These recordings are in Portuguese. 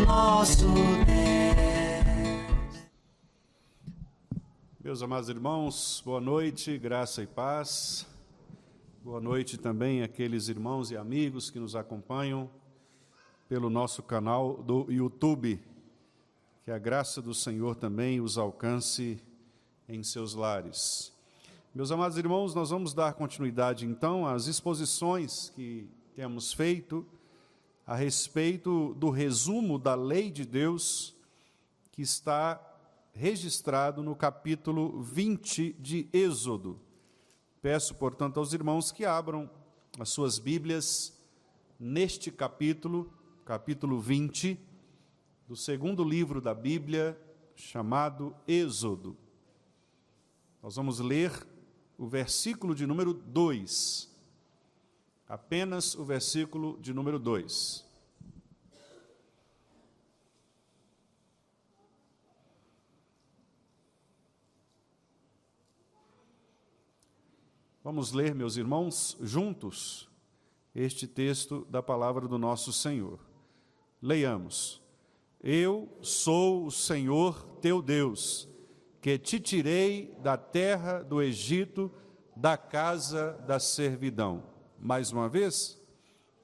nosso Deus. Meus amados irmãos, boa noite, graça e paz. Boa noite também àqueles irmãos e amigos que nos acompanham pelo nosso canal do YouTube. Que a graça do Senhor também os alcance em seus lares. Meus amados irmãos, nós vamos dar continuidade então às exposições que temos feito a respeito do resumo da lei de Deus que está registrado no capítulo 20 de Êxodo. Peço, portanto, aos irmãos que abram as suas Bíblias neste capítulo 20, do segundo livro da Bíblia, chamado Êxodo. Nós vamos ler o versículo de número 2, apenas o versículo de número 2. Vamos ler, meus irmãos, juntos, este texto da palavra do nosso Senhor. Leiamos. Eu sou o Senhor teu Deus, que te tirei da terra do Egito, da casa da servidão. Mais uma vez.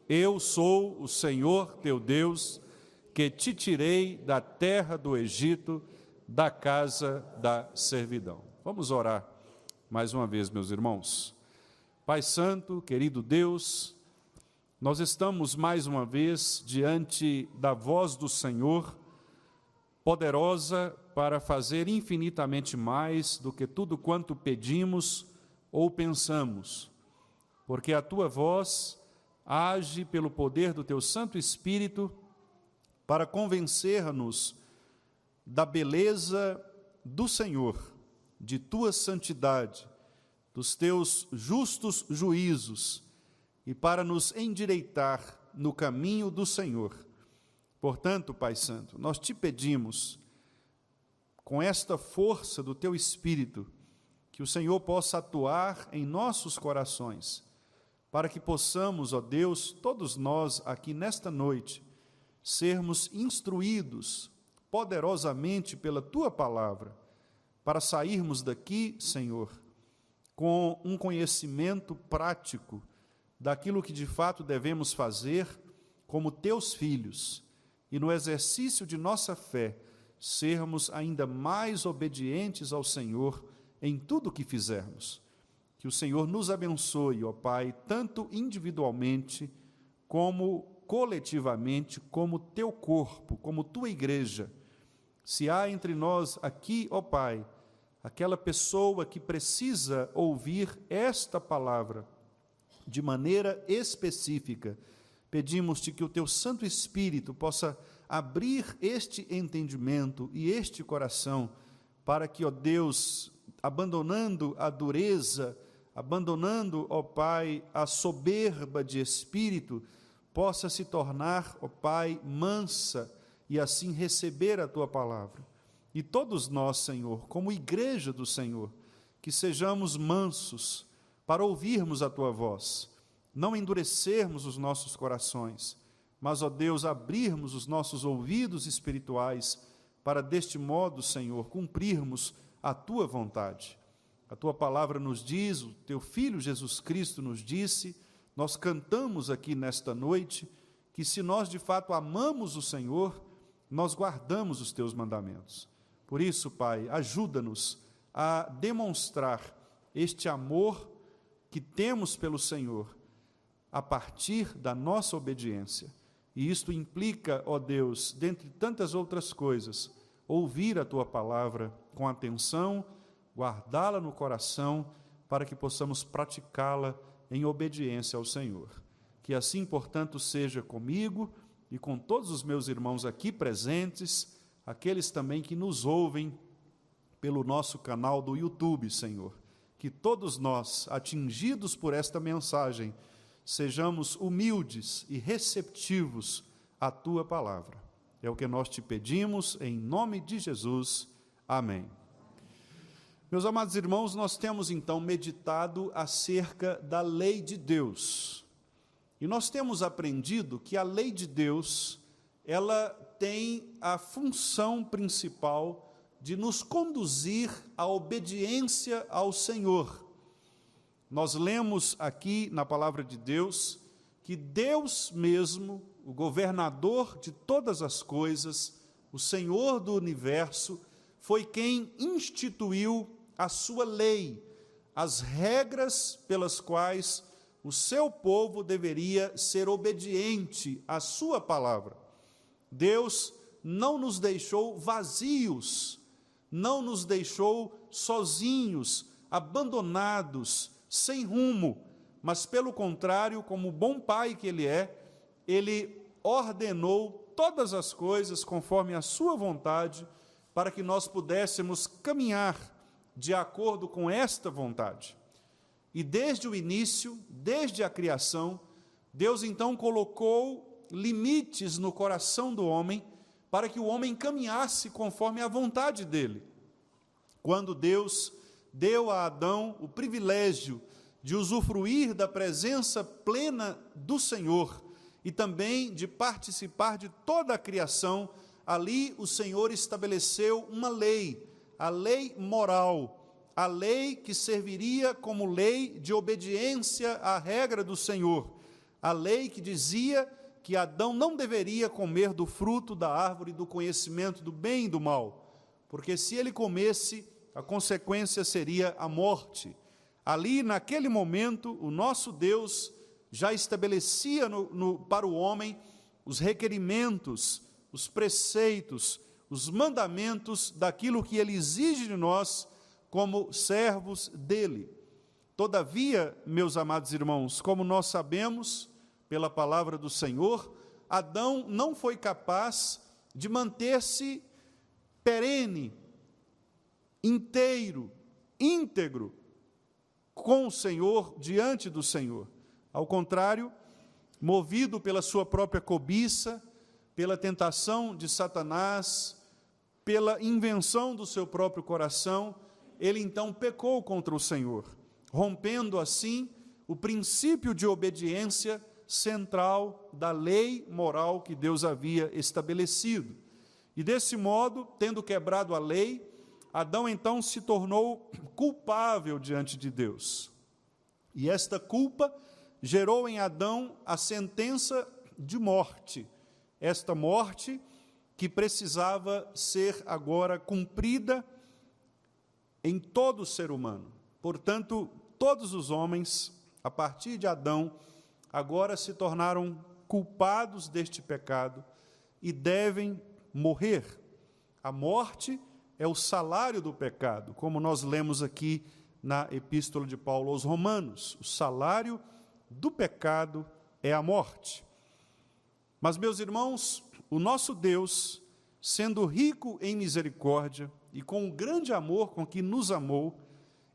Eu sou o Senhor teu Deus, que te tirei da terra do Egito, da casa da servidão. Vamos orar mais uma vez, meus irmãos. Pai Santo, querido Deus, nós estamos mais uma vez diante da voz do Senhor, poderosa para fazer infinitamente mais do que tudo quanto pedimos ou pensamos, porque a Tua voz age pelo poder do Teu Santo Espírito para convencer-nos da beleza do Senhor, de Tua santidade, dos Teus justos juízos e para nos endireitar no caminho do Senhor. Portanto, Pai Santo, nós te pedimos, com esta força do Teu Espírito, que o Senhor possa atuar em nossos corações, para que possamos, ó Deus, todos nós aqui nesta noite, sermos instruídos poderosamente pela Tua palavra, para sairmos daqui, Senhor, com um conhecimento prático daquilo que de fato devemos fazer como Teus filhos, e no exercício de nossa fé, sermos ainda mais obedientes ao Senhor em tudo o que fizermos. Que o Senhor nos abençoe, ó Pai, tanto individualmente, como coletivamente, como Teu corpo, como Tua igreja. Se há entre nós aqui, ó Pai, aquela pessoa que precisa ouvir esta palavra de maneira específica, pedimos-te que o Teu Santo Espírito possa abrir este entendimento e este coração, para que, ó Deus, abandonando a dureza, abandonando, ó Pai, a soberba de espírito, possa se tornar, ó Pai, mansa e assim receber a Tua palavra. E todos nós, Senhor, como igreja do Senhor, que sejamos mansos para ouvirmos a Tua voz, não endurecermos os nossos corações, mas, ó Deus, abrirmos os nossos ouvidos espirituais para, deste modo, Senhor, cumprirmos a Tua vontade. A Tua palavra nos diz, o Teu Filho Jesus Cristo nos disse, nós cantamos aqui nesta noite, que se nós de fato amamos o Senhor, nós guardamos os Teus mandamentos. Por isso, Pai, ajuda-nos a demonstrar este amor que temos pelo Senhor a partir da nossa obediência. E isto implica, ó Deus, dentre tantas outras coisas, ouvir a Tua palavra com atenção, guardá-la no coração, para que possamos praticá-la em obediência ao Senhor. Que assim, portanto, seja comigo e com todos os meus irmãos aqui presentes, aqueles também que nos ouvem pelo nosso canal do YouTube, Senhor. Que todos nós, atingidos por esta mensagem, sejamos humildes e receptivos à Tua palavra. É o que nós te pedimos, em nome de Jesus. Amém. Meus amados irmãos, nós temos então meditado acerca da lei de Deus. E nós temos aprendido que a lei de Deus, ela tem a função principal de nos conduzir à obediência ao Senhor. Nós lemos aqui na palavra de Deus que Deus mesmo, o governador de todas as coisas, o Senhor do universo, foi quem instituiu a sua lei, as regras pelas quais o seu povo deveria ser obediente à sua palavra. Deus não nos deixou vazios, não nos deixou sozinhos, abandonados, sem rumo, mas pelo contrário, como bom pai que Ele é, Ele ordenou todas as coisas conforme a sua vontade, para que nós pudéssemos caminhar de acordo com esta vontade. E desde o início, desde a criação, Deus então colocou limites no coração do homem, para que o homem caminhasse conforme a vontade dele. Quando Deus deu a Adão o privilégio de usufruir da presença plena do Senhor e também de participar de toda a criação, ali o Senhor estabeleceu uma lei, a lei moral, a lei que serviria como lei de obediência à regra do Senhor, a lei que dizia que Adão não deveria comer do fruto da árvore do conhecimento do bem e do mal, porque se ele comesse, a consequência seria a morte. Ali, naquele momento, o nosso Deus já estabelecia para o homem os requerimentos, os preceitos, os mandamentos daquilo que Ele exige de nós como servos dEle. Todavia, meus amados irmãos, como nós sabemos, pela palavra do Senhor, Adão não foi capaz de manter-se perene, inteiro, íntegro, com o Senhor, diante do Senhor. Ao contrário, movido pela sua própria cobiça, pela tentação de Satanás, pela invenção do seu próprio coração, ele então pecou contra o Senhor, rompendo assim o princípio de obediência central da lei moral que Deus havia estabelecido. E desse modo, tendo quebrado a lei, Adão então se tornou culpável diante de Deus. E esta culpa gerou em Adão a sentença de morte. Esta morte que precisava ser agora cumprida em todo ser humano. Portanto, todos os homens, a partir de Adão, agora se tornaram culpados deste pecado e devem morrer. A morte é o salário do pecado, como nós lemos aqui na Epístola de Paulo aos Romanos. O salário do pecado é a morte. Mas, meus irmãos, o nosso Deus, sendo rico em misericórdia e com o grande amor com que nos amou,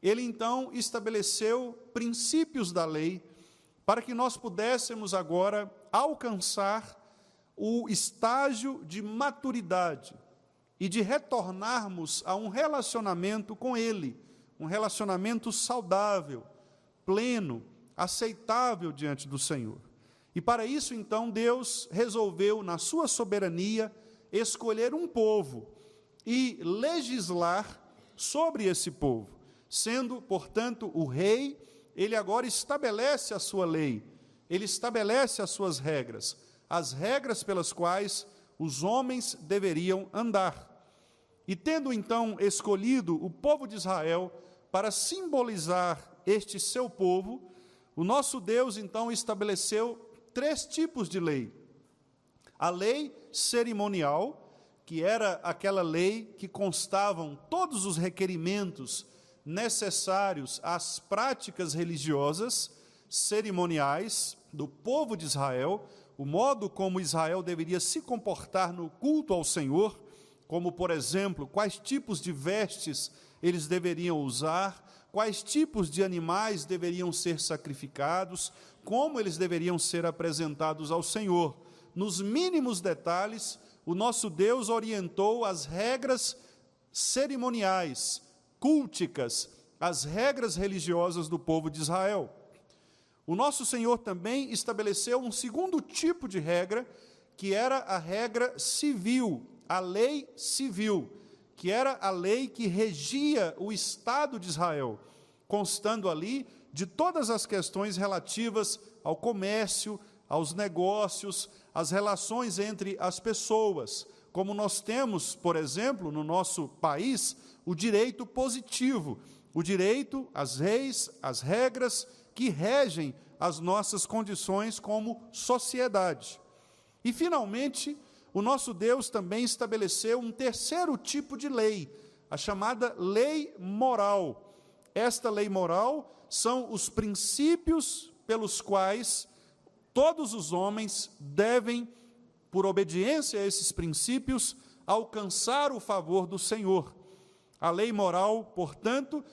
Ele então estabeleceu princípios da lei para que nós pudéssemos agora alcançar o estágio de maturidade e de retornarmos a um relacionamento com Ele, um relacionamento saudável, pleno, aceitável diante do Senhor. E para isso, então, Deus resolveu, na sua soberania, escolher um povo e legislar sobre esse povo. Sendo, portanto, o rei, ele agora estabelece a sua lei, ele estabelece as suas regras, as regras pelas quais os homens deveriam andar. E tendo então escolhido o povo de Israel para simbolizar este seu povo, o nosso Deus então estabeleceu 3 tipos de lei. A lei cerimonial, que era aquela lei que constavam todos os requerimentos necessários às práticas religiosas, cerimoniais do povo de Israel, o modo como Israel deveria se comportar no culto ao Senhor, como, por exemplo, quais tipos de vestes eles deveriam usar, quais tipos de animais deveriam ser sacrificados, como eles deveriam ser apresentados ao Senhor. Nos mínimos detalhes, o nosso Deus orientou as regras cerimoniais, culticas, as regras religiosas do povo de Israel. O nosso Senhor também estabeleceu um segundo tipo de regra, que era a regra civil, a lei civil, que era a lei que regia o Estado de Israel, constando ali de todas as questões relativas ao comércio, aos negócios, às relações entre as pessoas, como nós temos, por exemplo, no nosso país, o direito positivo, o direito às leis, às regras que regem as nossas condições como sociedade. E, finalmente, o nosso Deus também estabeleceu um terceiro tipo de lei, a chamada lei moral. Esta lei moral são os princípios pelos quais todos os homens devem, por obediência a esses princípios, alcançar o favor do Senhor. A lei moral, portanto,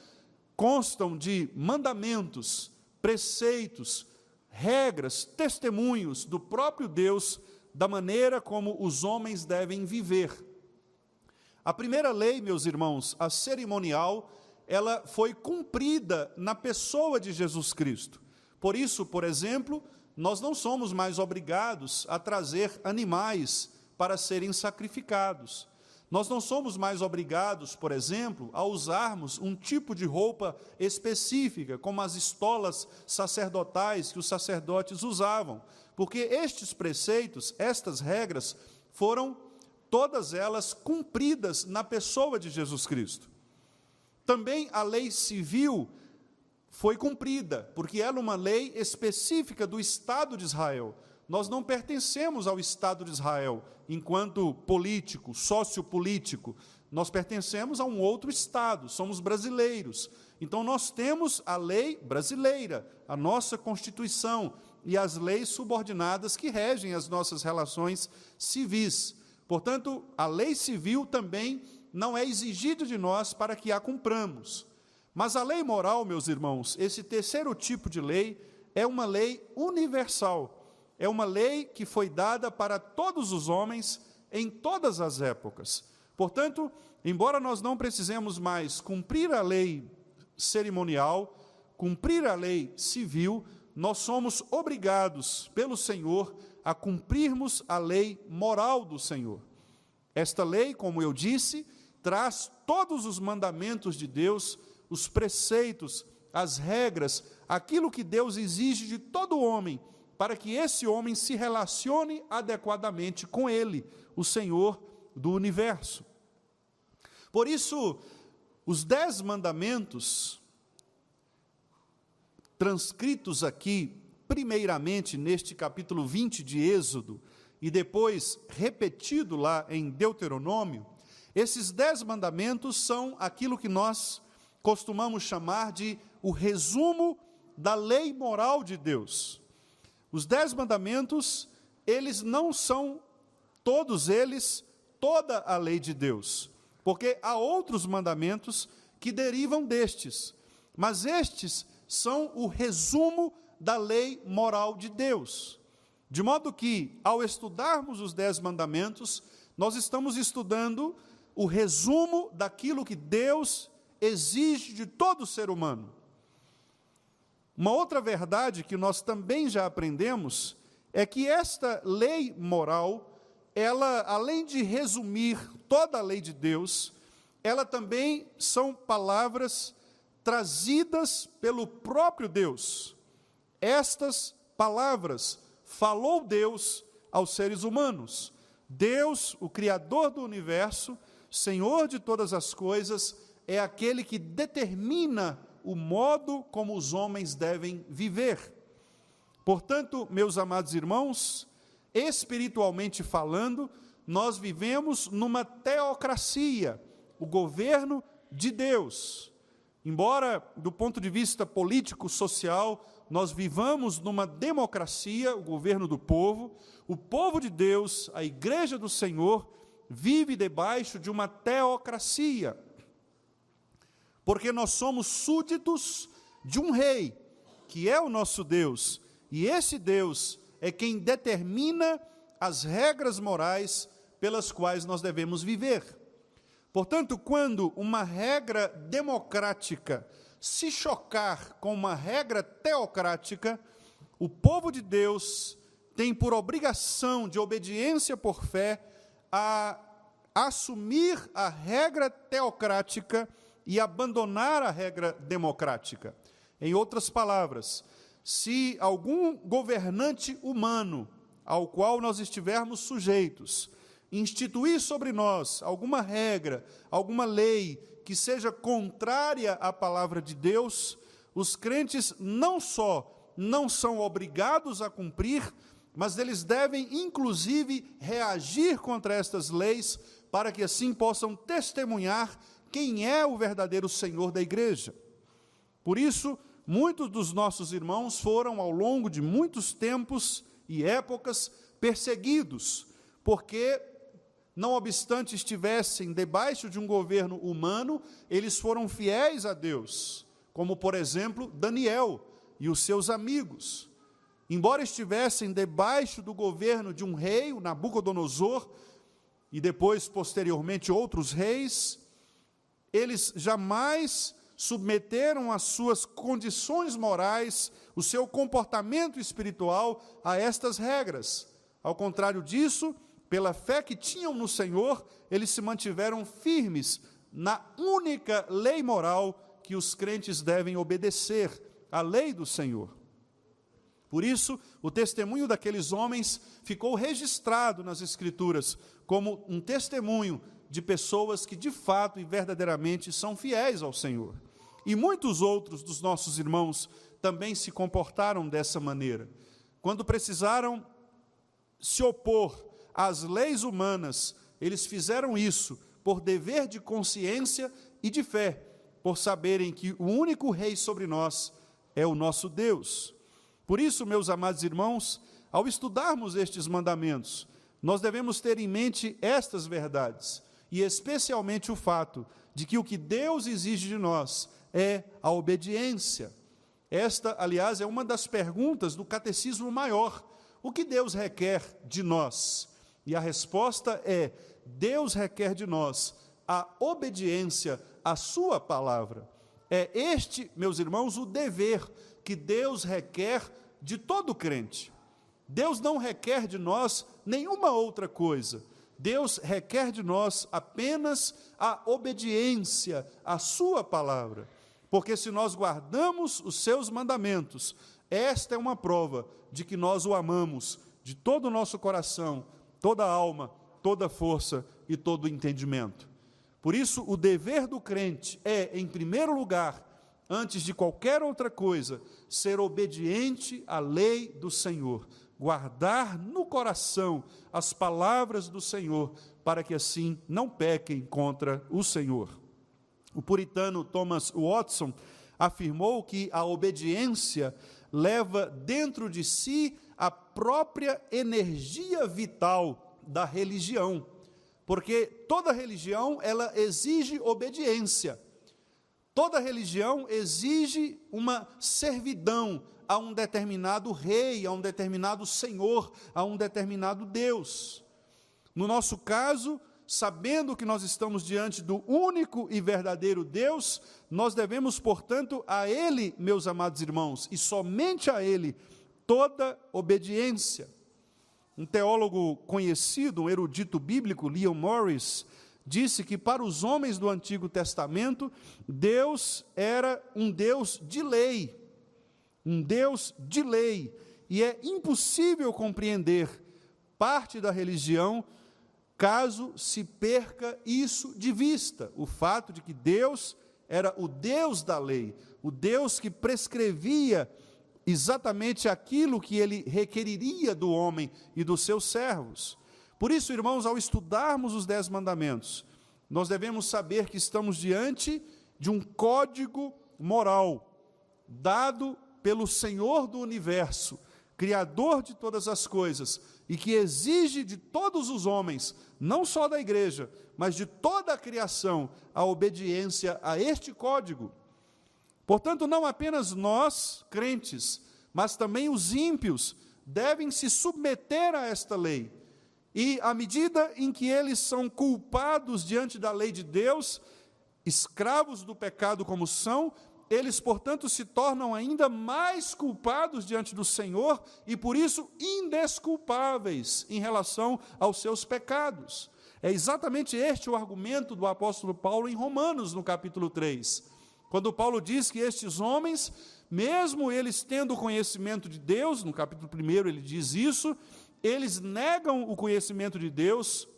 constam de mandamentos, preceitos, regras, testemunhos do próprio Deus, da maneira como os homens devem viver. A primeira lei, meus irmãos, a cerimonial, ela foi cumprida na pessoa de Jesus Cristo. Por isso, por exemplo, nós não somos mais obrigados a trazer animais para serem sacrificados. Nós não somos mais obrigados, por exemplo, a usarmos um tipo de roupa específica, como as estolas sacerdotais que os sacerdotes usavam, porque estes preceitos, estas regras, foram todas elas cumpridas na pessoa de Jesus Cristo. Também a lei civil foi cumprida, porque ela é uma lei específica do Estado de Israel. Nós não pertencemos ao Estado de Israel enquanto político, sociopolítico. Nós pertencemos a um outro Estado, somos brasileiros. Então, nós temos a lei brasileira, a nossa Constituição e as leis subordinadas que regem as nossas relações civis. Portanto, a lei civil também não é exigida de nós para que a cumpramos. Mas a lei moral, meus irmãos, esse terceiro tipo de lei, é uma lei universal. É uma lei que foi dada para todos os homens em todas as épocas. Portanto, embora nós não precisemos mais cumprir a lei cerimonial, cumprir a lei civil, nós somos obrigados pelo Senhor a cumprirmos a lei moral do Senhor. Esta lei, como eu disse, traz todos os mandamentos de Deus, os preceitos, as regras, aquilo que Deus exige de todo homem, para que esse homem se relacione adequadamente com Ele, o Senhor do universo. Por isso, os 10 mandamentos, transcritos aqui, primeiramente neste capítulo 20 de Êxodo, e depois repetido lá em Deuteronômio, esses 10 mandamentos são aquilo que nós costumamos chamar de o resumo da lei moral de Deus. Os 10 mandamentos, eles não são, todos eles, toda a lei de Deus, porque há outros mandamentos que derivam destes, mas estes são o resumo da lei moral de Deus. De modo que, ao estudarmos os 10 mandamentos, nós estamos estudando o resumo daquilo que Deus exige de todo ser humano. Uma outra verdade que nós também já aprendemos é que esta lei moral, ela, além de resumir toda a lei de Deus, ela também são palavras trazidas pelo próprio Deus. Estas palavras falou Deus aos seres humanos. Deus, o Criador do universo, Senhor de todas as coisas, é aquele que determina o modo como os homens devem viver. Portanto, meus amados irmãos, espiritualmente falando, nós vivemos numa teocracia, o governo de Deus. Embora, do ponto de vista político, social, nós vivamos numa democracia, o governo do povo, o povo de Deus, a igreja do Senhor, vive debaixo de uma teocracia, porque nós somos súditos de um rei, que é o nosso Deus, e esse Deus é quem determina as regras morais pelas quais nós devemos viver. Portanto, quando uma regra democrática se chocar com uma regra teocrática, o povo de Deus tem por obrigação de obediência por fé a assumir a regra teocrática e abandonar a regra democrática. Em outras palavras, se algum governante humano ao qual nós estivermos sujeitos instituir sobre nós alguma regra, alguma lei que seja contrária à palavra de Deus, os crentes não só não são obrigados a cumprir, mas eles devem, inclusive, reagir contra estas leis, para que assim possam testemunhar quem é o verdadeiro Senhor da igreja. Por isso, muitos dos nossos irmãos foram, ao longo de muitos tempos e épocas, perseguidos, porque, não obstante estivessem debaixo de um governo humano, eles foram fiéis a Deus, como, por exemplo, Daniel e os seus amigos. Embora estivessem debaixo do governo de um rei, o Nabucodonosor, e depois, posteriormente, outros reis, eles jamais submeteram as suas condições morais, o seu comportamento espiritual a estas regras. Ao contrário disso, pela fé que tinham no Senhor, eles se mantiveram firmes na única lei moral que os crentes devem obedecer, a lei do Senhor. Por isso, o testemunho daqueles homens ficou registrado nas Escrituras como um testemunho de pessoas que, de fato e verdadeiramente, são fiéis ao Senhor. E muitos outros dos nossos irmãos também se comportaram dessa maneira. Quando precisaram se opor às leis humanas, eles fizeram isso por dever de consciência e de fé, por saberem que o único Rei sobre nós é o nosso Deus. Por isso, meus amados irmãos, ao estudarmos estes mandamentos, nós devemos ter em mente estas verdades, e especialmente o fato de que o que Deus exige de nós é a obediência. Esta, aliás, é uma das perguntas do Catecismo Maior. O que Deus requer de nós? E a resposta é: Deus requer de nós a obediência à sua palavra. É este, meus irmãos, o dever que Deus requer de todo crente. Deus não requer de nós nenhuma outra coisa. Deus requer de nós apenas a obediência à sua palavra. Porque se nós guardamos os seus mandamentos, esta é uma prova de que nós o amamos de todo o nosso coração, toda a alma, toda a força e todo o entendimento. Por isso, o dever do crente é, em primeiro lugar, antes de qualquer outra coisa, ser obediente à lei do Senhor, guardar no coração as palavras do Senhor, para que assim não pequem contra o Senhor. O puritano Thomas Watson afirmou que a obediência leva dentro de si a própria energia vital da religião, porque toda religião, ela exige obediência. Toda religião exige uma servidão a um determinado rei, a um determinado senhor, a um determinado Deus. No nosso caso, sabendo que nós estamos diante do único e verdadeiro Deus, nós devemos, portanto, a Ele, meus amados irmãos, e somente a Ele, toda obediência. Um teólogo conhecido, um erudito bíblico, Leon Morris, disse que para os homens do Antigo Testamento, Deus era um Deus de lei, e é impossível compreender parte da religião caso se perca isso de vista, o fato de que Deus era o Deus da lei, o Deus que prescrevia exatamente aquilo que ele requeriria do homem e dos seus servos. Por isso, irmãos, ao estudarmos os 10 mandamentos, nós devemos saber que estamos diante de um código moral, dado pelo Senhor do universo, Criador de todas as coisas, e que exige de todos os homens, não só da igreja, mas de toda a criação, a obediência a este código. Portanto, não apenas nós, crentes, mas também os ímpios, devem se submeter a esta lei. E, à medida em que eles são culpados diante da lei de Deus, escravos do pecado como são, eles, portanto, se tornam ainda mais culpados diante do Senhor e, por isso, indesculpáveis em relação aos seus pecados. É exatamente este o argumento do apóstolo Paulo em Romanos, no capítulo 3. Quando Paulo diz que estes homens, mesmo eles tendo conhecimento de Deus, no capítulo 1 ele diz isso, eles negam o conhecimento de Deus,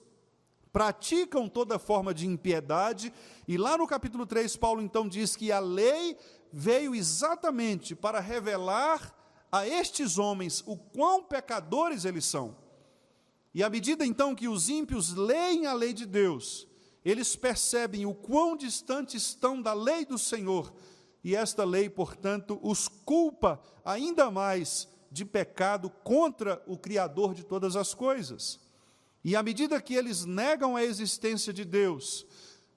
praticam toda forma de impiedade, e lá no capítulo 3, Paulo então diz que a lei veio exatamente para revelar a estes homens o quão pecadores eles são. E à medida então que os ímpios leem a lei de Deus, eles percebem o quão distantes estão da lei do Senhor, e esta lei, portanto, os culpa ainda mais de pecado contra o Criador de todas as coisas. E à medida que eles negam a existência de Deus,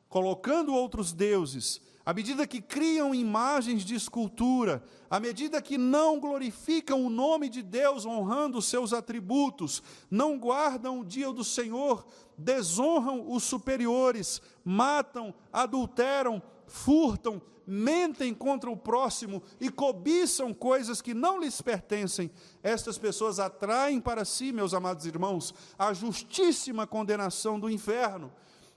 colocando outros deuses, à medida que criam imagens de escultura, à medida que não glorificam o nome de Deus, honrando os seus atributos, não guardam o dia do Senhor, desonram os superiores, matam, adulteram, furtam, mentem contra o próximo e cobiçam coisas que não lhes pertencem, estas pessoas atraem para si, meus amados irmãos, a justíssima condenação do inferno.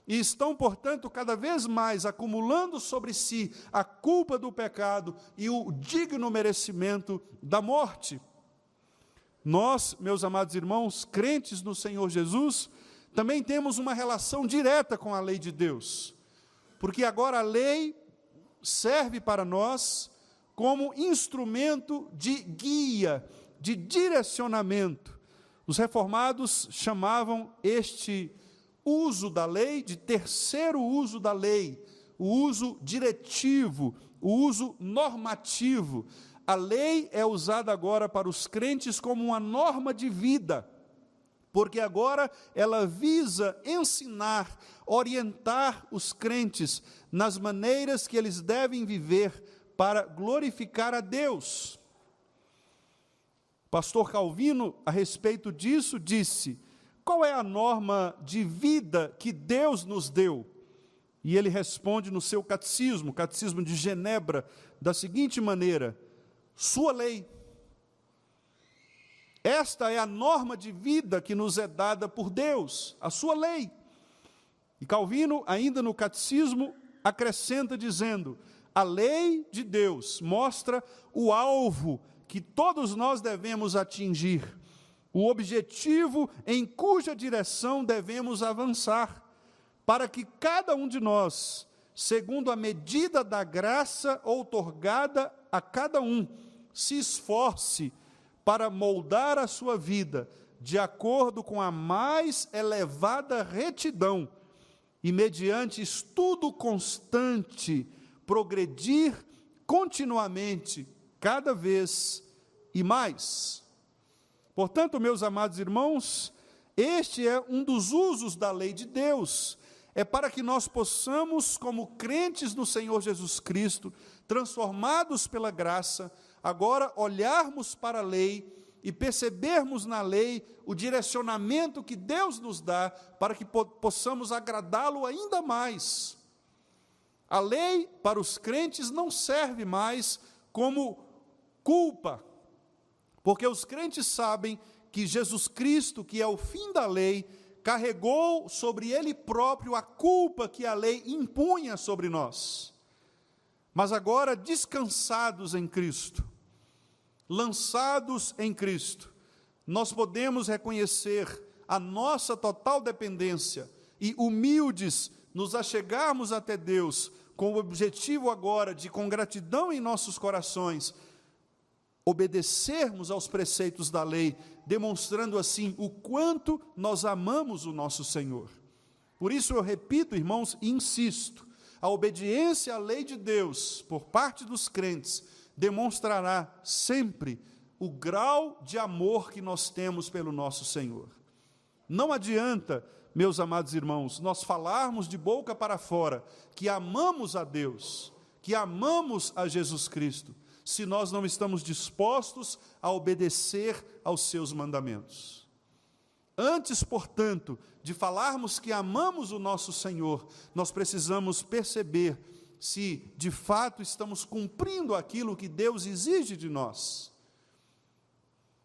E estão, portanto, cada vez mais acumulando sobre si a culpa do pecado e o digno merecimento da morte. Nós, meus amados irmãos, crentes no Senhor Jesus, também temos uma relação direta com a lei de Deus, porque agora a lei serve para nós como instrumento de guia, de direcionamento. Os reformados chamavam este uso da lei de terceiro uso da lei, o uso diretivo, o uso normativo. A lei é usada agora para os crentes como uma norma de vida, porque agora ela visa ensinar, orientar os crentes nas maneiras que eles devem viver para glorificar a Deus. Pastor Calvino, a respeito disso, disse: qual é a norma de vida que Deus nos deu? E ele responde no seu catecismo, o Catecismo de Genebra, da seguinte maneira: sua lei. Esta é a norma de vida que nos é dada por Deus, a sua lei. E Calvino, ainda no catecismo, acrescenta dizendo: a lei de Deus mostra o alvo que todos nós devemos atingir, o objetivo em cuja direção devemos avançar, para que cada um de nós, segundo a medida da graça outorgada a cada um, se esforce para moldar a sua vida de acordo com a mais elevada retidão e, mediante estudo constante, progredir continuamente, cada vez e mais. Portanto, meus amados irmãos, este é um dos usos da lei de Deus. É para que nós possamos, como crentes no Senhor Jesus Cristo, transformados pela graça, agora olharmos para a lei e percebermos na lei o direcionamento que Deus nos dá para que possamos agradá-lo ainda mais. A lei para os crentes não serve mais como culpa, porque os crentes sabem que Jesus Cristo, que é o fim da lei, carregou sobre Ele próprio a culpa que a lei impunha sobre nós. Mas agora, descansados em Cristo, lançados em Cristo, nós podemos reconhecer a nossa total dependência e, humildes, nos achegarmos até Deus, com o objetivo agora de, com gratidão em nossos corações, obedecermos aos preceitos da lei, demonstrando assim o quanto nós amamos o nosso Senhor. Por isso eu repito, irmãos, e insisto, a obediência à lei de Deus, por parte dos crentes, demonstrará sempre o grau de amor que nós temos pelo nosso Senhor. Não adianta, meus amados irmãos, nós falarmos de boca para fora que amamos a Deus, que amamos a Jesus Cristo, se nós não estamos dispostos a obedecer aos seus mandamentos. Antes, portanto, de falarmos que amamos o nosso Senhor, nós precisamos perceber se de fato estamos cumprindo aquilo que Deus exige de nós.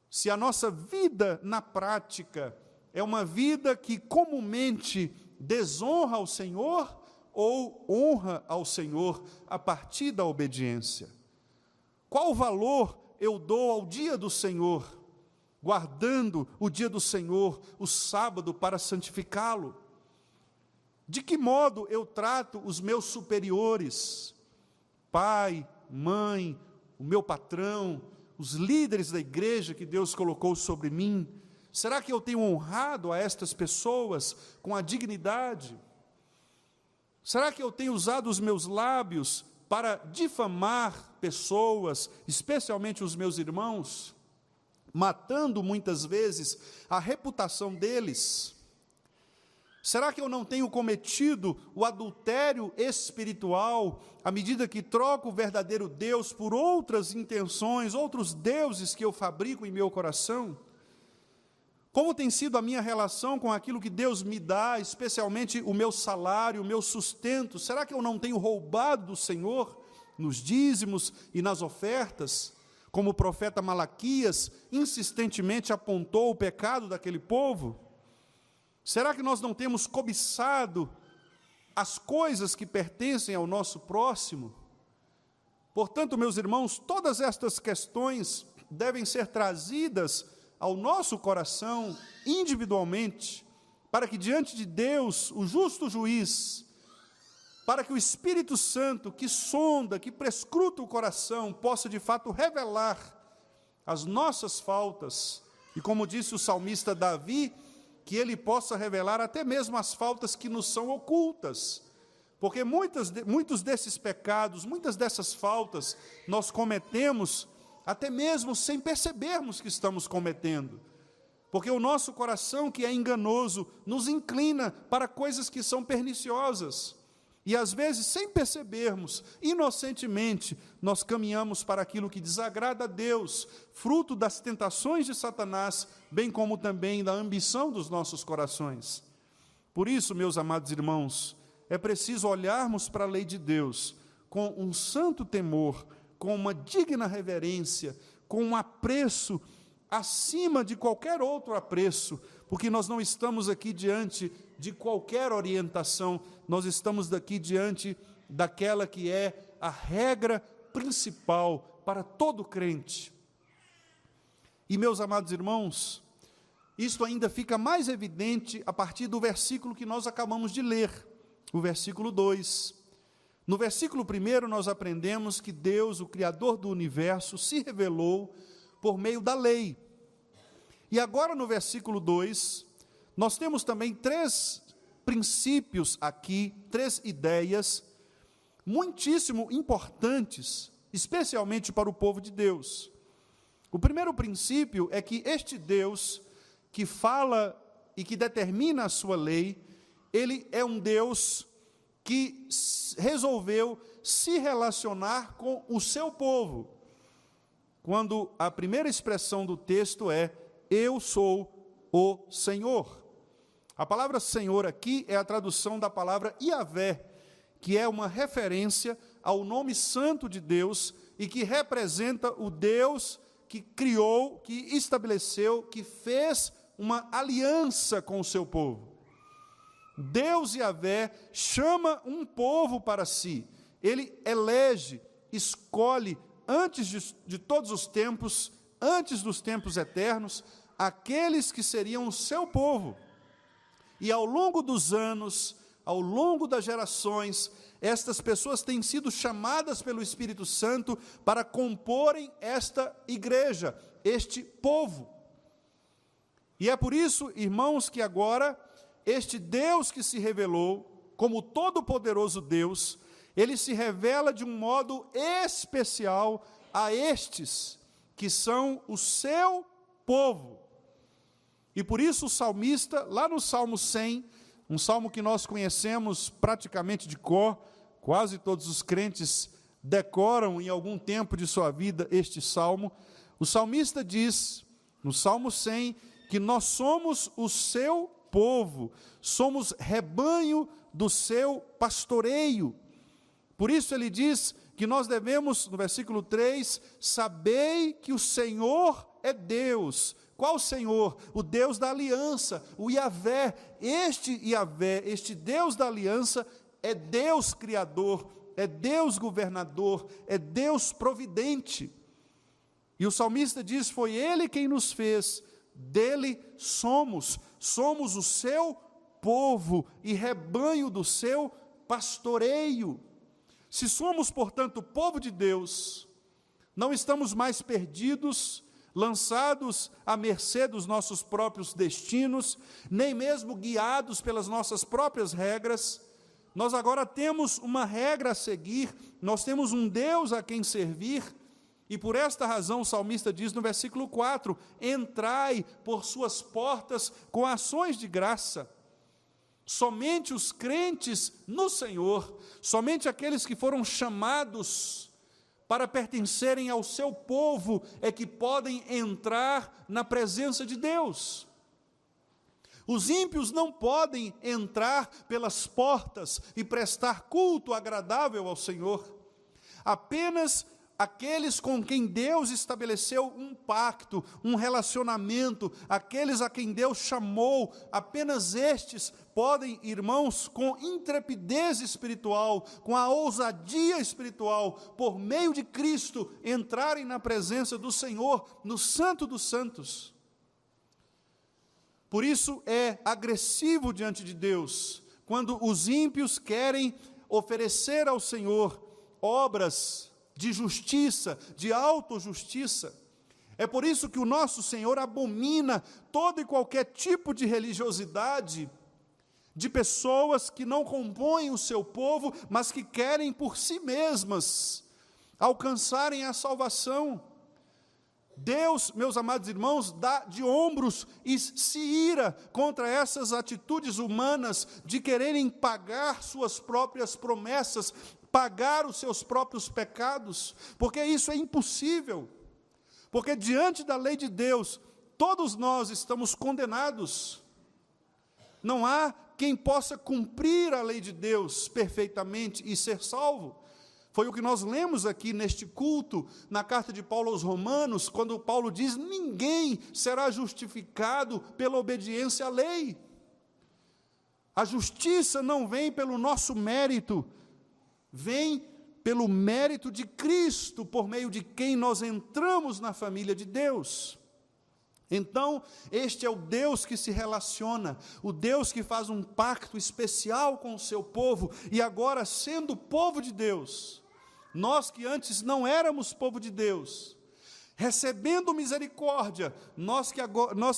Se a nossa vida na prática é uma vida que comumente desonra ao Senhor ou honra ao Senhor a partir da obediência. Qual valor eu dou ao dia do Senhor, guardando o dia do Senhor, o sábado, para santificá-lo? De que modo eu trato os meus superiores, pai, mãe, o meu patrão, os líderes da igreja que Deus colocou sobre mim? Será que eu tenho honrado a estas pessoas com a dignidade? Será que eu tenho usado os meus lábios para difamar pessoas, especialmente os meus irmãos, matando muitas vezes a reputação deles? Será que eu não tenho cometido o adultério espiritual à medida que troco o verdadeiro Deus por outras intenções, outros deuses que eu fabrico em meu coração? Como tem sido a minha relação com aquilo que Deus me dá, especialmente o meu salário, o meu sustento? Será que eu não tenho roubado do Senhor nos dízimos e nas ofertas? Como o profeta Malaquias insistentemente apontou o pecado daquele povo? Será que nós não temos cobiçado as coisas que pertencem ao nosso próximo? Portanto, meus irmãos, todas estas questões devem ser trazidas ao nosso coração individualmente, para que diante de Deus, o justo juiz, para que o Espírito Santo, que sonda, que prescruta o coração, possa de fato revelar as nossas faltas, e como disse o salmista Davi, que ele possa revelar até mesmo as faltas que nos são ocultas, porque muitos desses pecados, muitas dessas faltas, nós cometemos até mesmo sem percebermos que estamos cometendo, porque o nosso coração, que é enganoso, nos inclina para coisas que são perniciosas, e às vezes, sem percebermos, inocentemente, nós caminhamos para aquilo que desagrada a Deus, fruto das tentações de Satanás, bem como também da ambição dos nossos corações. Por isso, meus amados irmãos, é preciso olharmos para a lei de Deus com um santo temor, com uma digna reverência, com um apreço acima de qualquer outro apreço, porque nós não estamos aqui diante de qualquer orientação, nós estamos aqui diante daquela que é a regra principal para todo crente. E, meus amados irmãos, isto ainda fica mais evidente a partir do versículo que nós acabamos de ler, o versículo 2. No versículo 1, nós aprendemos que Deus, o Criador do universo, se revelou por meio da lei. E agora, no versículo 2, nós temos também 3 princípios aqui, 3 ideias muitíssimo importantes, especialmente para o povo de Deus. O primeiro princípio é que este Deus que fala e que determina a sua lei, ele é um Deus que resolveu se relacionar com o seu povo. Quando a primeira expressão do texto é: eu sou o Senhor. A palavra Senhor aqui é a tradução da palavra Iavé, que é uma referência ao nome santo de Deus e que representa o Deus que criou, que estabeleceu, que fez uma aliança com o seu povo. Deus Iavé chama um povo para si. Ele elege, escolhe, antes de todos os tempos, antes dos tempos eternos, aqueles que seriam o seu povo. E ao longo dos anos, ao longo das gerações, estas pessoas têm sido chamadas pelo Espírito Santo para comporem esta igreja, este povo. E é por isso, irmãos, que agora este Deus que se revelou como todo-poderoso Deus, ele se revela de um modo especial a estes que são o seu povo. E por isso o salmista, lá no Salmo 100, um salmo que nós conhecemos praticamente de cor, quase todos os crentes decoram em algum tempo de sua vida este salmo, o salmista diz, no Salmo 100, que nós somos o seu povo, somos rebanho do seu pastoreio. Por isso ele diz que nós devemos, no versículo 3, sabei que o Senhor é Deus. Qual Senhor? O Deus da aliança, o Yahvé. Este Deus da aliança, é Deus criador, é Deus governador, é Deus providente. E o salmista diz, foi Ele quem nos fez, dele somos o seu povo e rebanho do seu pastoreio. Se somos, portanto, povo de Deus, não estamos mais perdidos, lançados à mercê dos nossos próprios destinos, nem mesmo guiados pelas nossas próprias regras. Nós agora temos uma regra a seguir, nós temos um Deus a quem servir, e por esta razão o salmista diz no versículo 4, entrai por suas portas com ações de graça. Somente os crentes no Senhor, somente aqueles que foram chamados para pertencerem ao seu povo, é que podem entrar na presença de Deus. Os ímpios não podem entrar pelas portas e prestar culto agradável ao Senhor. Apenas aqueles com quem Deus estabeleceu um pacto, um relacionamento, aqueles a quem Deus chamou, apenas estes podem, irmãos, com intrepidez espiritual, com a ousadia espiritual, por meio de Cristo, entrarem na presença do Senhor, no Santo dos Santos. Por isso é agressivo diante de Deus, quando os ímpios querem oferecer ao Senhor obras de justiça, de autojustiça. É por isso que o nosso Senhor abomina todo e qualquer tipo de religiosidade, de pessoas que não compõem o seu povo, mas que querem por si mesmas alcançarem a salvação. Deus, meus amados irmãos, dá de ombros e se ira contra essas atitudes humanas de quererem pagar suas próprias promessas, pagar os seus próprios pecados, porque isso é impossível, porque diante da lei de Deus, todos nós estamos condenados. Não há quem possa cumprir a lei de Deus perfeitamente e ser salvo. Foi o que nós lemos aqui neste culto, na carta de Paulo aos Romanos, quando Paulo diz, ninguém será justificado pela obediência à lei. A justiça não vem pelo nosso mérito, vem pelo mérito de Cristo, por meio de quem nós entramos na família de Deus. Então, este é o Deus que se relaciona, o Deus que faz um pacto especial com o seu povo, e agora, sendo povo de Deus, nós que antes não éramos povo de Deus, recebendo misericórdia, nós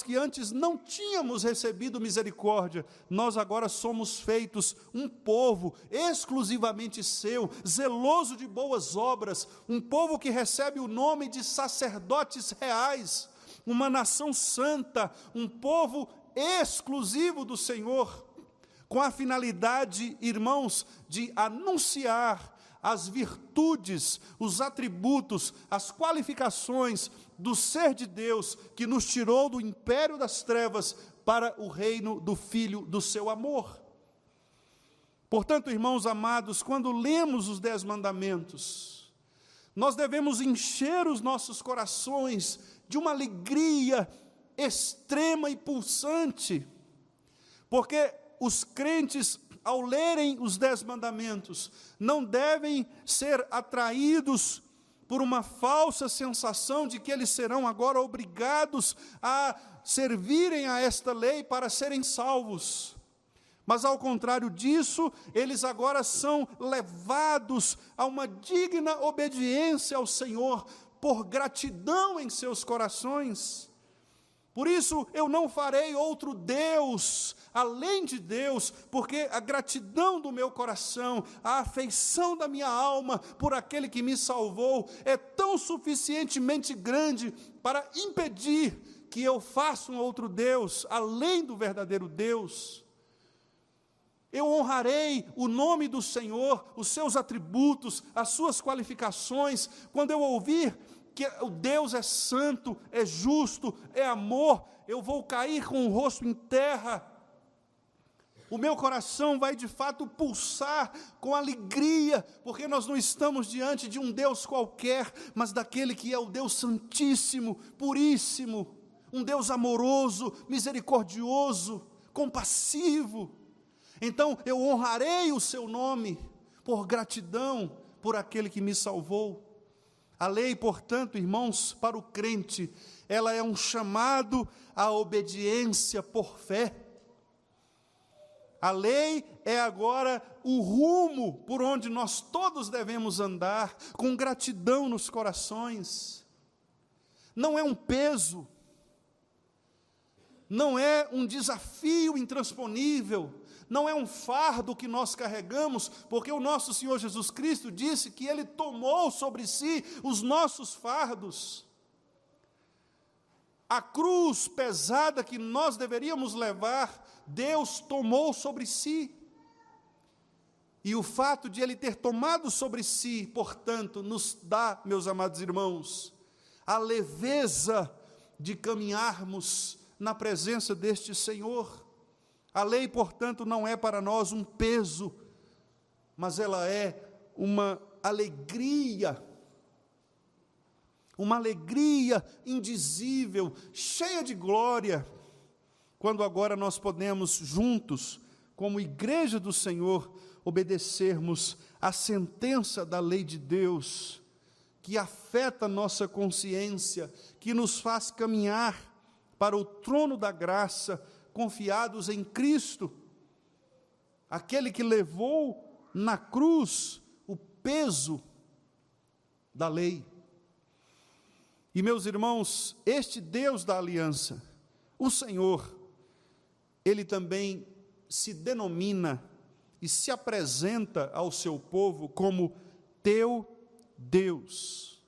que antes não tínhamos recebido misericórdia, nós agora somos feitos um povo exclusivamente seu, zeloso de boas obras, um povo que recebe o nome de sacerdotes reais, uma nação santa, um povo exclusivo do Senhor, com a finalidade, irmãos, de anunciar as virtudes, os atributos, as qualificações do ser de Deus, que nos tirou do império das trevas para o reino do Filho do seu amor. Portanto, irmãos amados, quando lemos os 10 mandamentos, nós devemos encher os nossos corações de uma alegria extrema e pulsante, porque os crentes, ao lerem os 10 mandamentos, não devem ser atraídos por uma falsa sensação de que eles serão agora obrigados a servirem a esta lei para serem salvos. Mas, ao contrário disso, eles agora são levados a uma digna obediência ao Senhor, por gratidão em seus corações. Por isso, eu não farei outro Deus, além de Deus, porque a gratidão do meu coração, a afeição da minha alma por aquele que me salvou, é tão suficientemente grande para impedir que eu faça um outro Deus, além do verdadeiro Deus. Eu honrarei o nome do Senhor, os seus atributos, as suas qualificações, quando eu ouvir que o Deus é santo, é justo, é amor, eu vou cair com o rosto em terra. O meu coração vai de fato pulsar com alegria, porque nós não estamos diante de um Deus qualquer, mas daquele que é o Deus Santíssimo, Puríssimo, um Deus amoroso, misericordioso, compassivo. Então eu honrarei o seu nome por gratidão por aquele que me salvou. A lei, portanto, irmãos, para o crente, ela é um chamado à obediência por fé. A lei é agora o rumo por onde nós todos devemos andar, com gratidão nos corações. Não é um peso, não é um desafio intransponível, não é um fardo que nós carregamos, porque o nosso Senhor Jesus Cristo disse que Ele tomou sobre si os nossos fardos. A cruz pesada que nós deveríamos levar, Deus tomou sobre si. E o fato de Ele ter tomado sobre si, portanto, nos dá, meus amados irmãos, a leveza de caminharmos na presença deste Senhor. A lei, portanto, não é para nós um peso, mas ela é uma alegria indizível, cheia de glória, quando agora nós podemos juntos, como igreja do Senhor, obedecermos à sentença da lei de Deus, que afeta nossa consciência, que nos faz caminhar para o trono da graça, confiados em Cristo, aquele que levou na cruz o peso da lei. E, meus irmãos, este Deus da aliança, o Senhor, Ele também se denomina e se apresenta ao seu povo como teu Deus.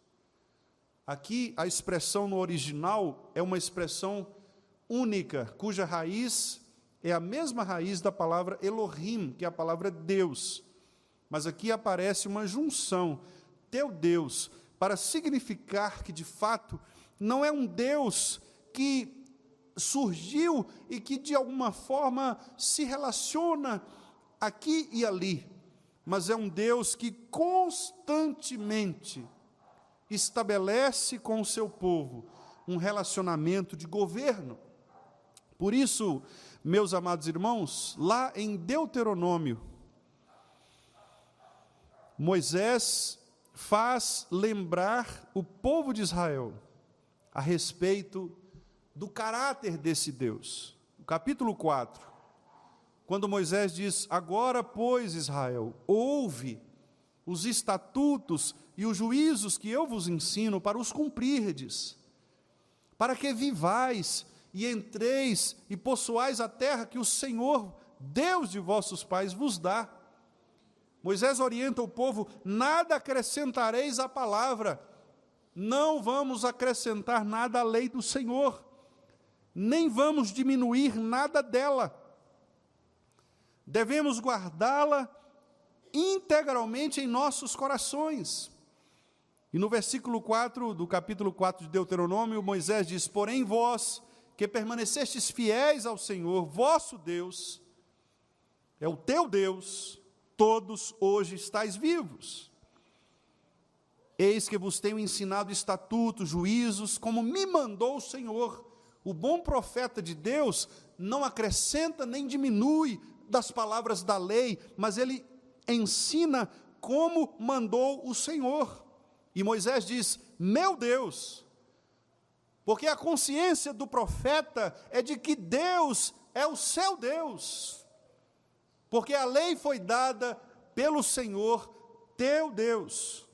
Aqui a expressão no original é uma expressão única, cuja raiz é a mesma raiz da palavra Elohim, que é a palavra Deus. Mas aqui aparece uma junção, teu Deus, para significar que, de fato, não é um Deus que surgiu e que, de alguma forma, se relaciona aqui e ali, mas é um Deus que constantemente estabelece com o seu povo um relacionamento de governo. Por isso, meus amados irmãos, lá em Deuteronômio, Moisés faz lembrar o povo de Israel a respeito do caráter desse Deus. No capítulo 4, quando Moisés diz: agora, pois, Israel, ouve os estatutos e os juízos que eu vos ensino para os cumprirdes, para que vivais e entreis e possuais a terra que o Senhor, Deus de vossos pais, vos dá. Moisés orienta o povo: nada acrescentareis à palavra, não vamos acrescentar nada à lei do Senhor, nem vamos diminuir nada dela. Devemos guardá-la integralmente em nossos corações. E no versículo 4 do capítulo 4 de Deuteronômio, Moisés diz: porém vós, que permanecestes fiéis ao Senhor, vosso Deus, é o teu Deus, todos hoje estáis vivos. Eis que vos tenho ensinado estatutos, juízos, como me mandou o Senhor. O bom profeta de Deus não acrescenta nem diminui das palavras da lei, mas ele ensina como mandou o Senhor. E Moisés diz: meu Deus, porque a consciência do profeta é de que Deus é o seu Deus, porque a lei foi dada pelo Senhor, teu Deus.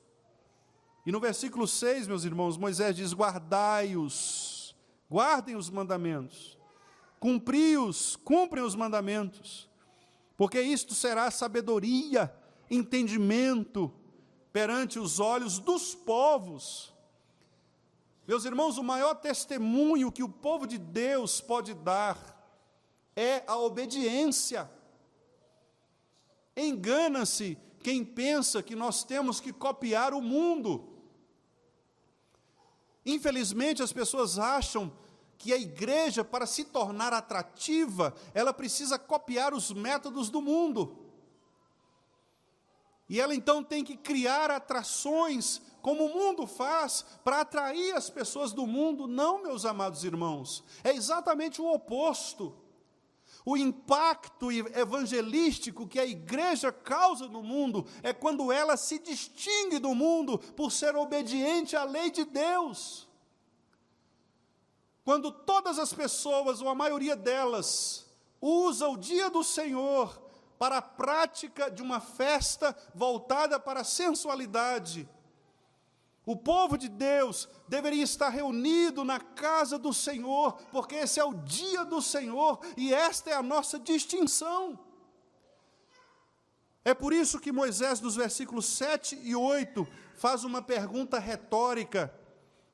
E no versículo 6, meus irmãos, Moisés diz: guardai-os, guardem os mandamentos, cumpri-os, cumprem os mandamentos, porque isto será sabedoria, entendimento perante os olhos dos povos. Meus irmãos, o maior testemunho que o povo de Deus pode dar é a obediência. Engana-se quem pensa que nós temos que copiar o mundo. Infelizmente, as pessoas acham que a igreja, para se tornar atrativa, ela precisa copiar os métodos do mundo. E ela então tem que criar atrações, como o mundo faz, para atrair as pessoas do mundo. Não, meus amados irmãos, é exatamente o oposto. O impacto evangelístico que a igreja causa no mundo é quando ela se distingue do mundo por ser obediente à lei de Deus. Quando todas as pessoas, ou a maioria delas, usa o dia do Senhor para a prática de uma festa voltada para a sensualidade, o povo de Deus deveria estar reunido na casa do Senhor, porque esse é o dia do Senhor e esta é a nossa distinção. É por isso que Moisés, nos versículos 7 e 8, faz uma pergunta retórica,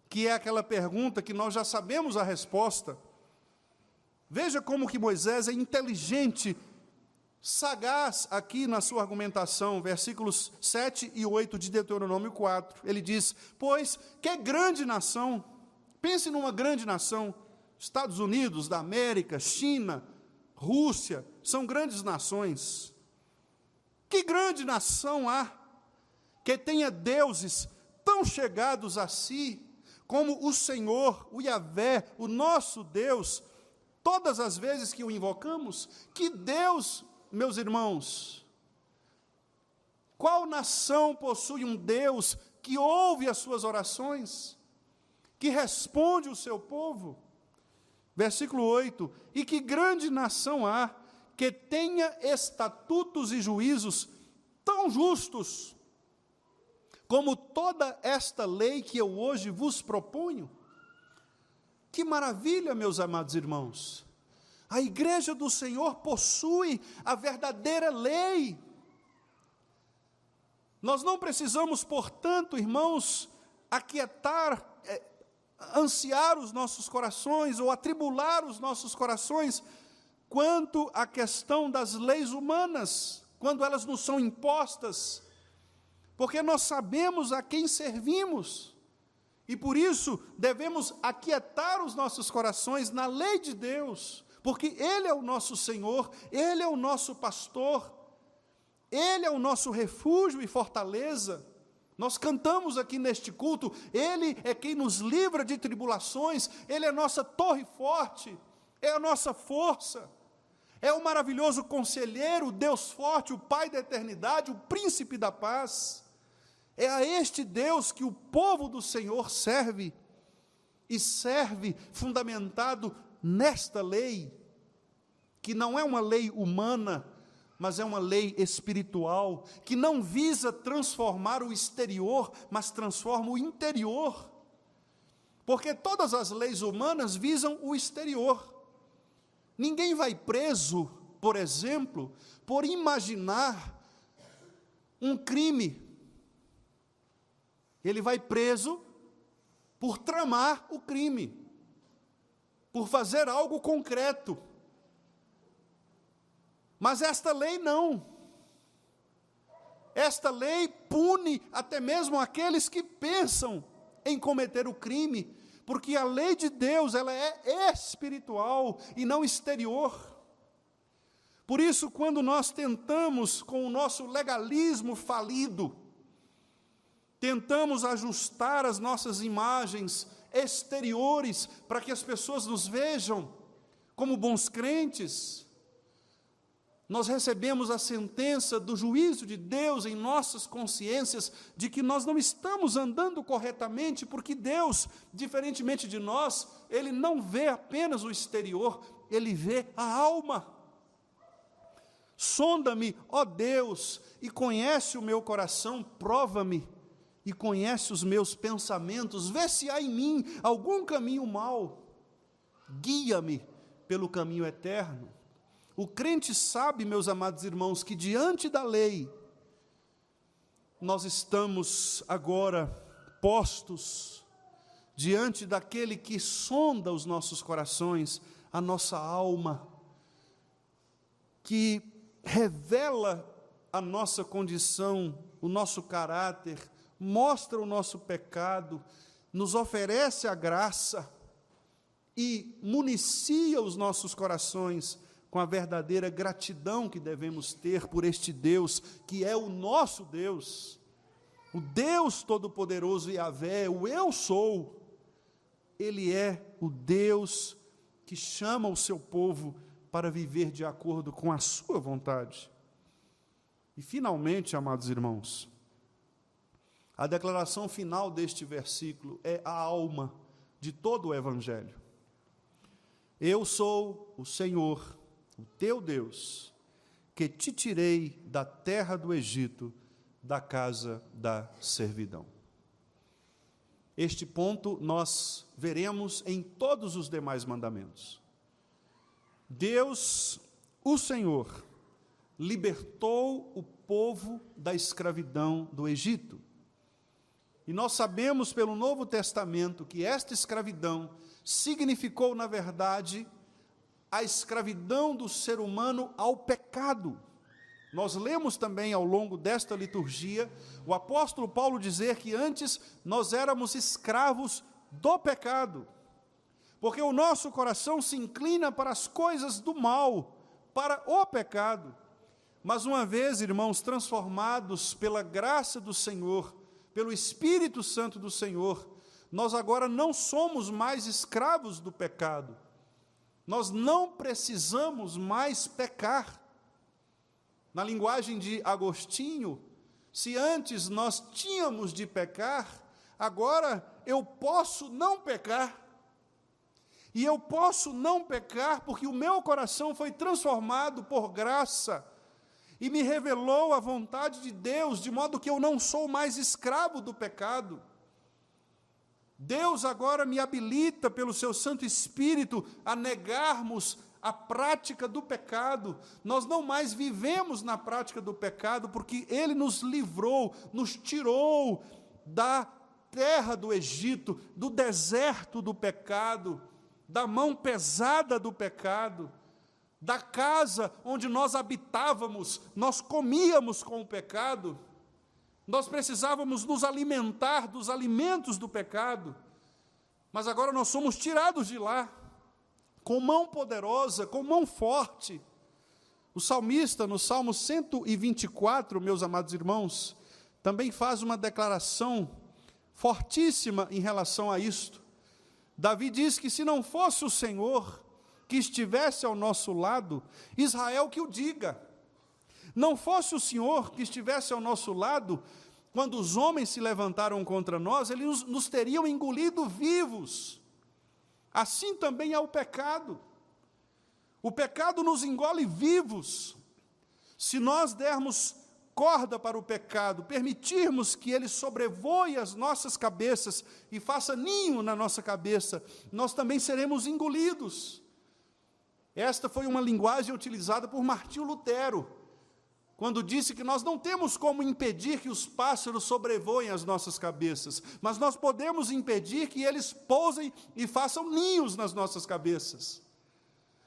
que é aquela pergunta que nós já sabemos a resposta. Veja como que Moisés é inteligente, sagaz aqui na sua argumentação, versículos 7 e 8 de Deuteronômio 4. Ele diz: pois que grande nação, pense numa grande nação, Estados Unidos da América, China, Rússia, são grandes nações. Que grande nação há que tenha deuses tão chegados a si, como o Senhor, o Yahvé, o nosso Deus, todas as vezes que o invocamos? Que Deus, meus irmãos, qual nação possui um Deus que ouve as suas orações, que responde o seu povo? Versículo 8, e que grande nação há que tenha estatutos e juízos tão justos, como toda esta lei que eu hoje vos proponho? Que maravilha, meus amados irmãos! A igreja do Senhor possui a verdadeira lei. Nós não precisamos, portanto, irmãos, aquietar, ansiar os nossos corações ou atribular os nossos corações quanto à questão das leis humanas, quando elas nos são impostas, porque nós sabemos a quem servimos, e por isso devemos aquietar os nossos corações na lei de Deus, porque Ele é o nosso Senhor, Ele é o nosso pastor, Ele é o nosso refúgio e fortaleza. Nós cantamos aqui neste culto, Ele é quem nos livra de tribulações, Ele é a nossa torre forte, é a nossa força, é o maravilhoso conselheiro, o Deus forte, o Pai da eternidade, o príncipe da paz. É a este Deus que o povo do Senhor serve, e serve fundamentado nesta lei, que não é uma lei humana, mas é uma lei espiritual, que não visa transformar o exterior, mas transforma o interior. Porque todas as leis humanas visam o exterior. Ninguém vai preso, por exemplo, por imaginar um crime. Ele vai preso por tramar o crime, por fazer algo concreto. Mas esta lei não. Esta lei pune até mesmo aqueles que pensam em cometer o crime, porque a lei de Deus, ela é espiritual e não exterior. Por isso, quando nós tentamos, com o nosso legalismo falido, tentamos ajustar as nossas imagens exteriores para que as pessoas nos vejam como bons crentes, nós recebemos a sentença do juízo de Deus em nossas consciências de que nós não estamos andando corretamente, porque Deus, diferentemente de nós, Ele não vê apenas o exterior, Ele vê a alma. Sonda-me, ó Deus, e conhece o meu coração, prova-me, e conhece os meus pensamentos, vê se há em mim algum caminho mau, guia-me pelo caminho eterno. O crente sabe, meus amados irmãos, que diante da lei, nós estamos agora postos diante daquele que sonda os nossos corações, a nossa alma, que revela a nossa condição, o nosso caráter, mostra o nosso pecado, nos oferece a graça e municia os nossos corações com a verdadeira gratidão que devemos ter por este Deus, que é o nosso Deus, o Deus Todo-Poderoso Yahvé, o Eu Sou. Ele é o Deus que chama o seu povo para viver de acordo com a sua vontade. E, finalmente, amados irmãos, a declaração final deste versículo é a alma de todo o Evangelho. Eu sou o Senhor, o teu Deus, que te tirei da terra do Egito, da casa da servidão. Este ponto nós veremos em todos os demais mandamentos. Deus, o Senhor, libertou o povo da escravidão do Egito. E nós sabemos pelo Novo Testamento que esta escravidão significou, na verdade, a escravidão do ser humano ao pecado. Nós lemos também ao longo desta liturgia o apóstolo Paulo dizer que antes nós éramos escravos do pecado, porque o nosso coração se inclina para as coisas do mal, para o pecado. Mas uma vez, irmãos, transformados pela graça do Senhor, pelo Espírito Santo do Senhor, nós agora não somos mais escravos do pecado. Nós não precisamos mais pecar. Na linguagem de Agostinho, se antes nós tínhamos de pecar, agora eu posso não pecar. E eu posso não pecar porque o meu coração foi transformado por graça e me revelou a vontade de Deus, de modo que eu não sou mais escravo do pecado. Deus agora me habilita pelo seu Santo Espírito a negarmos a prática do pecado. Nós não mais vivemos na prática do pecado, porque Ele nos livrou, nos tirou da terra do Egito, do deserto do pecado, da mão pesada do pecado, da casa onde nós habitávamos, nós comíamos com o pecado, nós precisávamos nos alimentar dos alimentos do pecado, mas agora nós somos tirados de lá, com mão poderosa, com mão forte. O salmista, no Salmo 124, meus amados irmãos, também faz uma declaração fortíssima em relação a isto. Davi diz que se não fosse o Senhor que estivesse ao nosso lado, Israel que o diga. Não fosse o Senhor que estivesse ao nosso lado, quando os homens se levantaram contra nós, eles nos teriam engolido vivos. Assim também é o pecado. O pecado nos engole vivos. Se nós dermos corda para o pecado, permitirmos que ele sobrevoe as nossas cabeças e faça ninho na nossa cabeça, nós também seremos engolidos. Esta foi uma linguagem utilizada por Martinho Lutero, quando disse que nós não temos como impedir que os pássaros sobrevoem as nossas cabeças, mas nós podemos impedir que eles pousem e façam ninhos nas nossas cabeças.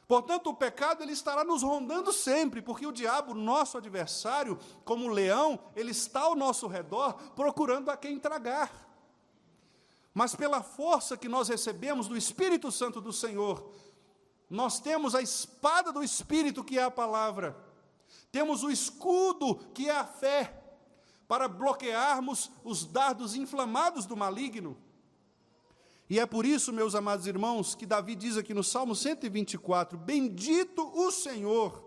Portanto, o pecado ele estará nos rondando sempre, porque o diabo, nosso adversário, como leão, ele está ao nosso redor, procurando a quem tragar. Mas pela força que nós recebemos do Espírito Santo do Senhor, nós temos a espada do Espírito, que é a palavra, temos o escudo, que é a fé, para bloquearmos os dardos inflamados do maligno. E é por isso, meus amados irmãos, que Davi diz aqui no Salmo 124, bendito o Senhor,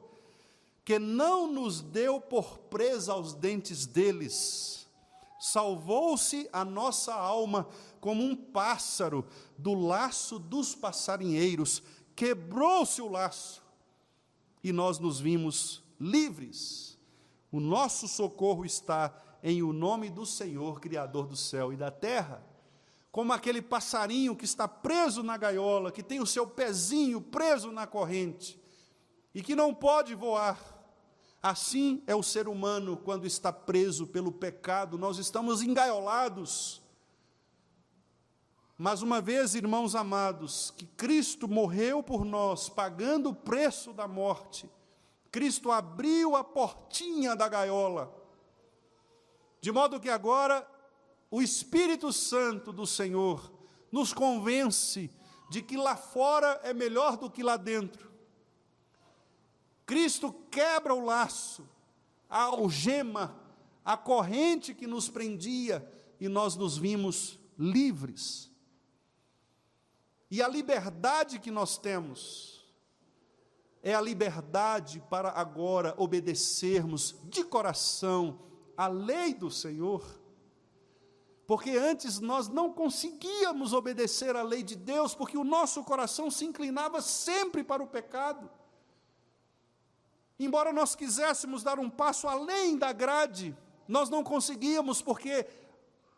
que não nos deu por presa aos dentes deles, salvou-se a nossa alma como um pássaro do laço dos passarinheiros, quebrou-se o laço, e nós nos vimos livres. O nosso socorro está em o nome do Senhor, Criador do céu e da terra. Como aquele passarinho que está preso na gaiola, que tem o seu pezinho preso na corrente, e que não pode voar. Assim é o ser humano quando está preso pelo pecado, nós estamos engaiolados. Mas uma vez, irmãos amados, que Cristo morreu por nós, pagando o preço da morte, Cristo abriu a portinha da gaiola, de modo que agora o Espírito Santo do Senhor nos convence de que lá fora é melhor do que lá dentro. Cristo quebra o laço, a algema, a corrente que nos prendia, e nós nos vimos livres. E a liberdade que nós temos é a liberdade para agora obedecermos de coração a lei do Senhor. Porque antes nós não conseguíamos obedecer à lei de Deus, porque o nosso coração se inclinava sempre para o pecado. Embora nós quiséssemos dar um passo além da grade, nós não conseguíamos, porque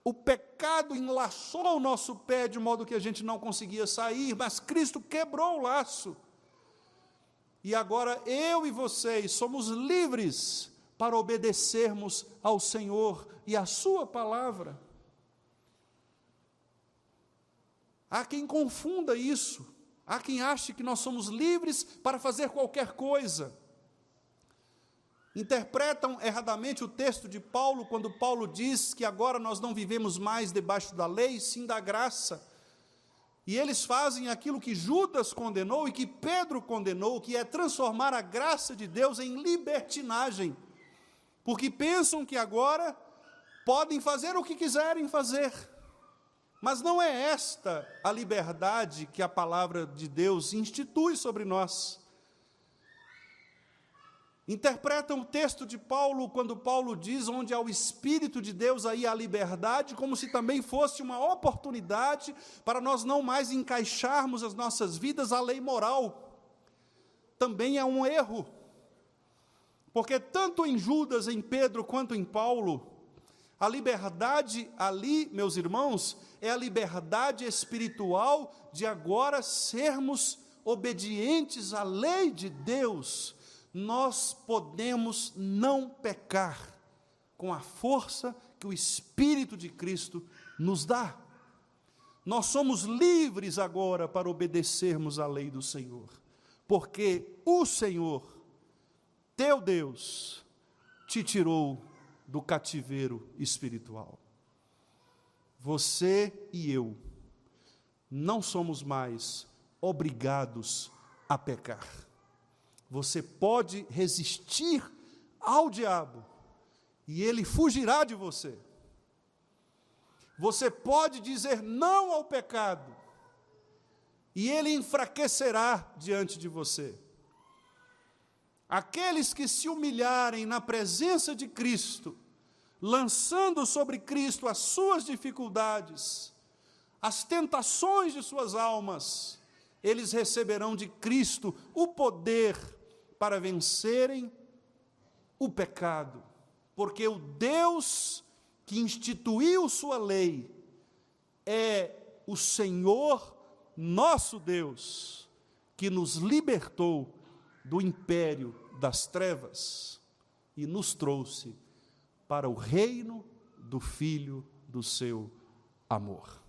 o pecado enlaçou o nosso pé de modo que a gente não conseguia sair, mas Cristo quebrou o laço. E agora eu e vocês somos livres para obedecermos ao Senhor e à sua palavra. Há quem confunda isso, há quem ache que nós somos livres para fazer qualquer coisa. Interpretam erradamente o texto de Paulo, quando Paulo diz que agora nós não vivemos mais debaixo da lei, sim da graça. E eles fazem aquilo que Judas condenou e que Pedro condenou, que é transformar a graça de Deus em libertinagem, porque pensam que agora podem fazer o que quiserem fazer. Mas não é esta a liberdade que a palavra de Deus institui sobre nós. Interpretam o texto de Paulo, quando Paulo diz, onde há o Espírito de Deus, aí há liberdade, como se também fosse uma oportunidade para nós não mais encaixarmos as nossas vidas à lei moral. Também é um erro, porque tanto em Judas, em Pedro, quanto em Paulo, a liberdade ali, meus irmãos, é a liberdade espiritual de agora sermos obedientes à lei de Deus. Nós podemos não pecar com a força que o Espírito de Cristo nos dá. Nós somos livres agora para obedecermos à lei do Senhor, porque o Senhor, teu Deus, te tirou do cativeiro espiritual. Você e eu não somos mais obrigados a pecar. Você pode resistir ao diabo e ele fugirá de você. Você pode dizer não ao pecado e ele enfraquecerá diante de você. Aqueles que se humilharem na presença de Cristo, lançando sobre Cristo as suas dificuldades, as tentações de suas almas, eles receberão de Cristo o poder para vencerem o pecado, porque o Deus que instituiu sua lei é o Senhor nosso Deus, que nos libertou do império das trevas e nos trouxe para o reino do Filho do seu amor.